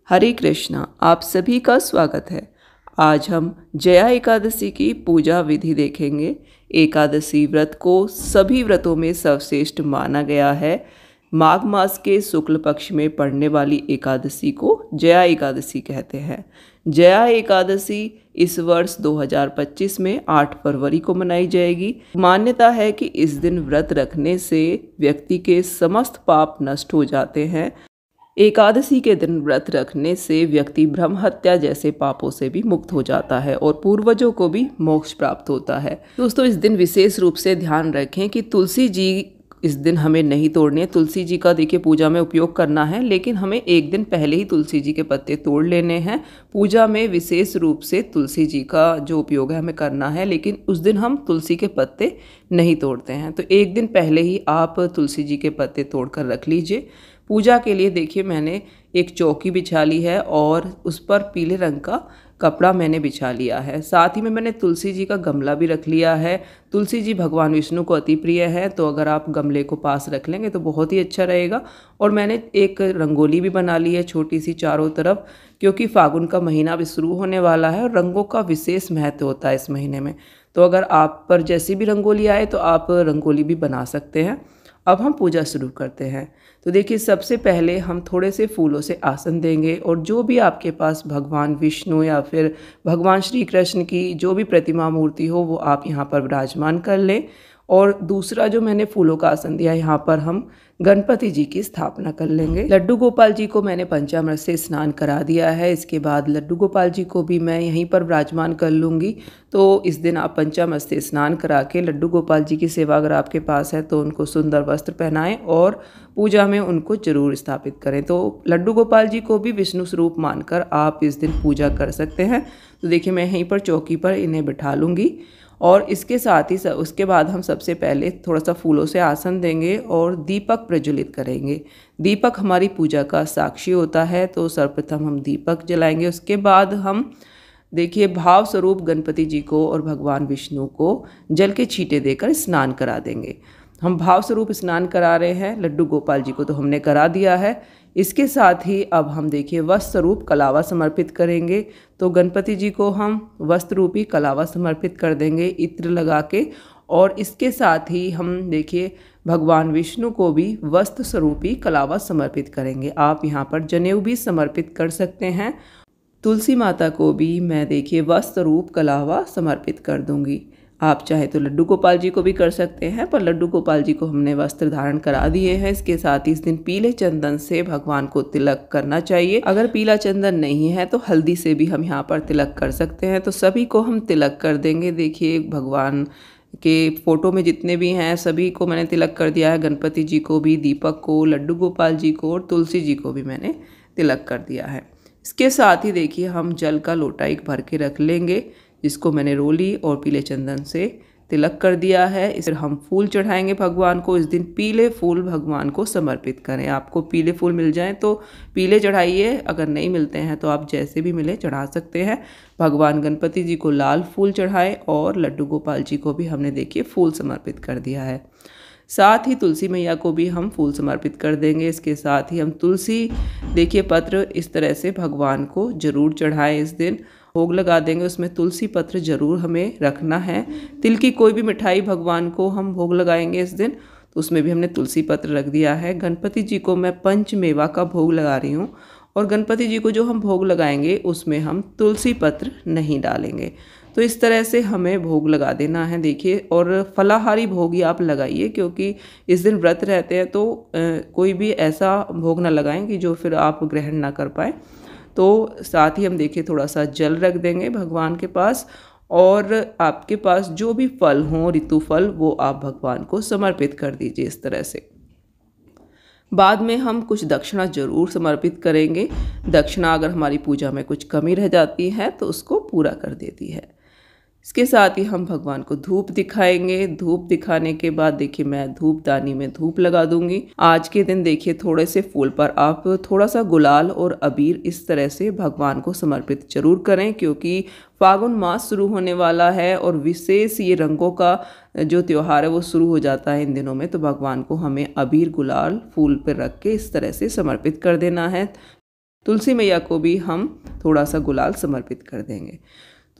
हरे कृष्णा। आप सभी का स्वागत है। आज हम जया एकादशी की पूजा विधि देखेंगे। एकादशी व्रत को सभी व्रतों में सर्वश्रेष्ठ माना गया है। माघ मास के शुक्ल पक्ष में पड़ने वाली एकादशी को जया एकादशी कहते हैं। जया एकादशी इस वर्ष 2025 में 8 फरवरी को मनाई जाएगी। मान्यता है कि इस दिन व्रत रखने से व्यक्ति के समस्त पाप नष्ट हो जाते हैं। एकादशी के दिन व्रत रखने से व्यक्ति ब्रह्म हत्या जैसे पापों से भी मुक्त हो जाता है और पूर्वजों को भी मोक्ष प्राप्त होता है। दोस्तों, इस दिन विशेष रूप से ध्यान रखें कि तुलसी जी इस दिन हमें नहीं तोड़नी है। तुलसी जी का देखिए पूजा में उपयोग करना है, लेकिन हमें एक दिन पहले ही तुलसी जी के पत्ते तोड़ लेने हैं। पूजा में विशेष रूप से तुलसी जी का जो उपयोग है हमें करना है, लेकिन उस दिन हम तुलसी के पत्ते नहीं तोड़ते हैं। तो एक दिन पहले ही आप तुलसी जी के पत्ते तोड़ कर रख लीजिए। पूजा के लिए देखिए मैंने एक चौकी बिछा ली है और उस पर पीले रंग का कपड़ा मैंने बिछा लिया है। साथ ही में मैंने तुलसी जी का गमला भी रख लिया है। तुलसी जी भगवान विष्णु को अति प्रिय है, तो अगर आप गमले को पास रख लेंगे तो बहुत ही अच्छा रहेगा। और मैंने एक रंगोली भी बना ली है छोटी सी चारों तरफ, क्योंकि फागुन का महीना भी शुरू होने वाला है और रंगों का विशेष महत्व होता है इस महीने में। तो अगर आप पर जैसी भी रंगोली आए तो आप रंगोली भी बना सकते हैं। अब हम पूजा शुरू करते हैं। तो देखिए, सबसे पहले हम थोड़े से फूलों से आसन देंगे और जो भी आपके पास भगवान विष्णु या फिर भगवान श्री कृष्ण की जो भी प्रतिमा मूर्ति हो वो आप यहाँ पर विराजमान कर लें। और दूसरा जो मैंने फूलों का आसन दिया, यहाँ पर हम गणपति जी की स्थापना कर लेंगे। लड्डू गोपाल जी को मैंने पंचामृत से स्नान करा दिया है। इसके बाद लड्डू गोपाल जी को भी मैं यहीं पर विराजमान कर लूँगी। तो इस दिन आप पंचामृत से स्नान करा के लड्डू गोपाल जी की सेवा अगर आपके पास है तो उनको सुंदर वस्त्र पहनाएं और पूजा में उनको जरूर स्थापित करें। तो लड्डू गोपाल जी को भी विष्णु स्वरूप मानकर आप इस दिन पूजा कर सकते हैं। तो देखिए, मैं यहीं पर चौकी पर इन्हें बिठा लूँगी और इसके साथ ही उसके बाद हम सबसे पहले थोड़ा सा फूलों से आसन देंगे और दीपक प्रज्वलित करेंगे। दीपक हमारी पूजा का साक्षी होता है, तो सर्वप्रथम हम दीपक जलाएंगे। उसके बाद हम देखिए भाव स्वरूप गणपति जी को और भगवान विष्णु को जल के छींटे देकर स्नान करा देंगे। हम भाव स्वरूप स्नान करा रहे हैं। लड्डू गोपाल जी को तो हमने करा दिया है। इसके साथ ही अब हम देखिए वस्त्र स्वरूप कलावा समर्पित करेंगे। तो गणपति जी को हम वस्त्र रूपी कलावा समर्पित कर देंगे इत्र लगा के। और इसके साथ ही हम देखिए भगवान विष्णु को भी वस्त्र स्वरूपी कलावा समर्पित करेंगे। आप यहाँ पर जनेऊ भी समर्पित कर सकते हैं। तुलसी माता को भी मैं देखिए वस्त्र रूप कलावा समर्पित कर दूंगी। आप चाहे तो लड्डू गोपाल जी को भी कर सकते हैं, पर लड्डू गोपाल जी को हमने वस्त्र धारण करा दिए हैं। इसके साथ ही इस दिन पीले चंदन से भगवान को तिलक करना चाहिए। अगर पीला चंदन नहीं है तो हल्दी से भी हम यहाँ पर तिलक कर सकते हैं। तो सभी को हम तिलक कर देंगे। देखिए, भगवान के फोटो में जितने भी हैं सभी को मैंने तिलक कर दिया है। गणपति जी को भी, दीपक को, लड्डू गोपाल जी को और तुलसी जी को भी मैंने तिलक कर दिया है। इसके साथ ही देखिए हम जल का लोटा एक भर के रख लेंगे, जिसको मैंने रोली और पीले चंदन से तिलक कर दिया है। इस पर हम फूल चढ़ाएंगे भगवान को। इस दिन पीले फूल भगवान को समर्पित करें। आपको पीले फूल मिल जाएं तो पीले चढ़ाइए, अगर नहीं मिलते हैं तो आप जैसे भी मिले चढ़ा सकते हैं। भगवान गणपति जी को लाल फूल चढ़ाएं और लड्डू गोपाल जी को भी हमने देखिए फूल समर्पित कर दिया है। साथ ही तुलसी मैया को भी हम फूल समर्पित कर देंगे। इसके साथ ही हम तुलसी देखिए पत्र इस तरह से भगवान को जरूर चढ़ाएं। इस दिन भोग लगा देंगे, उसमें तुलसी पत्र जरूर हमें रखना है। तिल की कोई भी मिठाई भगवान को हम भोग लगाएंगे इस दिन, तो उसमें भी हमने तुलसी पत्र रख दिया है। गणपति जी को मैं पंचमेवा का भोग लगा रही हूँ और गणपति जी को जो हम भोग लगाएंगे उसमें हम तुलसी पत्र नहीं डालेंगे। तो इस तरह से हमें भोग लगा देना है देखिए। और फलाहारी भोग ही आप लगाइए, क्योंकि इस दिन व्रत रहते हैं तो कोई भी ऐसा भोग ना लगाएं कि जो फिर आप ग्रहण ना कर पाए। तो साथ ही हम देखिए थोड़ा सा जल रख देंगे भगवान के पास और आपके पास जो भी फल हों ऋतु फल वो आप भगवान को समर्पित कर दीजिए इस तरह से। बाद में हम कुछ दक्षिणा जरूर समर्पित करेंगे। दक्षिणा अगर हमारी पूजा में कुछ कमी रह जाती है तो उसको पूरा कर देती है। इसके साथ ही हम भगवान को धूप दिखाएंगे। धूप दिखाने के बाद देखिए मैं धूपदानी में धूप लगा दूंगी। आज के दिन देखिए थोड़े से फूल पर आप थोड़ा सा गुलाल और अबीर इस तरह से भगवान को समर्पित जरूर करें, क्योंकि फागुन मास शुरू होने वाला है और विशेष ये रंगों का जो त्यौहार है वो शुरू हो जाता है इन दिनों में। तो भगवान को हमें अबीर गुलाल फूल पर रख के इस तरह से समर्पित कर देना है। तुलसी मैया को भी हम थोड़ा सा गुलाल समर्पित कर देंगे।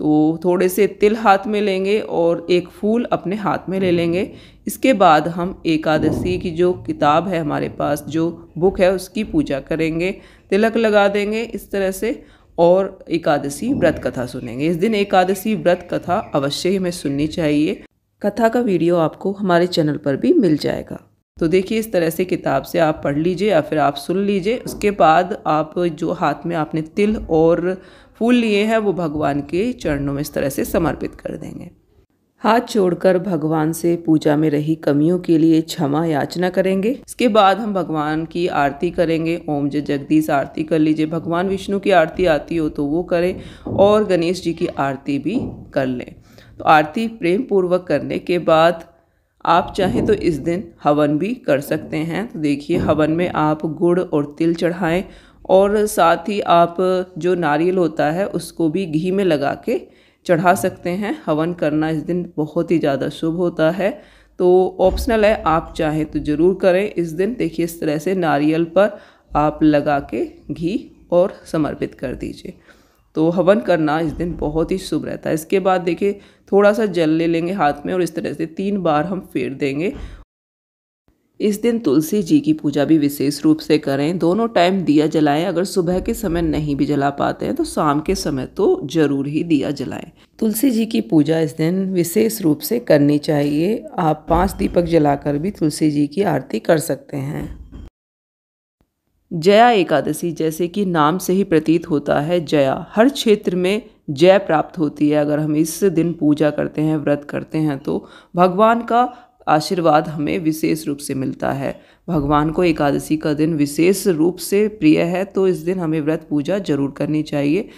तो थोड़े से तिल हाथ में लेंगे और एक फूल अपने हाथ में ले लेंगे। इसके बाद हम एकादशी की जो किताब है हमारे पास, जो बुक है, उसकी पूजा करेंगे, तिलक लगा देंगे इस तरह से, और एकादशी व्रत कथा सुनेंगे। इस दिन एकादशी व्रत कथा अवश्य ही हमें सुननी चाहिए। कथा का वीडियो आपको हमारे चैनल पर भी मिल जाएगा। तो देखिए, इस तरह से किताब से आप पढ़ लीजिए या फिर आप सुन लीजिए। उसके बाद आप जो हाथ में आपने तिल और फूल लिए हैं वो भगवान के चरणों में इस तरह से समर्पित कर देंगे। हाथ जोड़कर भगवान से पूजा में रही कमियों के लिए क्षमा याचना करेंगे। इसके बाद हम भगवान की आरती करेंगे। ओम जय जगदीश आरती कर लीजिए। भगवान विष्णु की आरती आती हो तो वो करें, और गणेश जी की आरती भी कर लें। तो आरती प्रेम पूर्वक करने के बाद आप चाहें तो इस दिन हवन भी कर सकते हैं। तो देखिए, हवन में आप गुड़ और तिल चढ़ाएं, और साथ ही आप जो नारियल होता है उसको भी घी में लगा के चढ़ा सकते हैं। हवन करना इस दिन बहुत ही ज़्यादा शुभ होता है, तो ऑप्शनल है, आप चाहें तो ज़रूर करें इस दिन। देखिए, इस तरह से नारियल पर आप लगा के घी और समर्पित कर दीजिए। तो हवन करना इस दिन बहुत ही शुभ रहता है। इसके बाद देखिए, थोड़ा सा जल ले लेंगे हाथ में और इस तरह से 3 बार हम फेर देंगे। इस दिन तुलसी जी की पूजा भी विशेष रूप से करें। दोनों टाइम दिया जलाएं। अगर सुबह के समय नहीं भी जला पाते हैं तो शाम के समय तो जरूर ही दिया जलाएं। तुलसी जी की पूजा इस दिन विशेष रूप से करनी चाहिए। आप 5 दीपक जलाकर भी तुलसी जी की आरती कर सकते हैं। जया एकादशी, जैसे कि नाम से ही प्रतीत होता है, जया, हर क्षेत्र में जय प्राप्त होती है। अगर हम इस दिन पूजा करते हैं, व्रत करते हैं, तो भगवान का आशीर्वाद हमें विशेष रूप से मिलता है। भगवान को एकादशी का दिन विशेष रूप से प्रिय है, तो इस दिन हमें व्रत पूजा जरूर करनी चाहिए।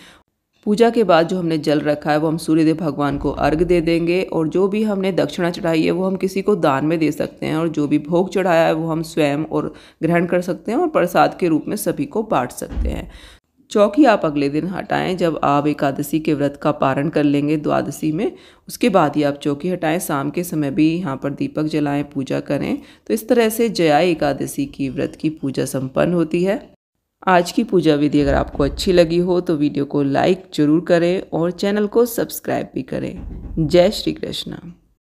पूजा के बाद जो हमने जल रखा है वो हम सूर्यदेव भगवान को अर्घ दे देंगे, और जो भी हमने दक्षिणा चढ़ाई है वो हम किसी को दान में दे सकते हैं, और जो भी भोग चढ़ाया है वो हम स्वयं और ग्रहण कर सकते हैं और प्रसाद के रूप में सभी को बांट सकते हैं। चौकी आप अगले दिन हटाएं, जब आप एकादशी के व्रत का पारण कर लेंगे द्वादशी में, उसके बाद ही आप चौकी हटाएं। शाम के समय भी यहाँ पर दीपक जलाएं, पूजा करें। तो इस तरह से जया एकादशी की व्रत की पूजा संपन्न होती है। आज की पूजा विधि अगर आपको अच्छी लगी हो तो वीडियो को लाइक जरूर करें और चैनल को सब्सक्राइब भी करें। जय श्री कृष्ण।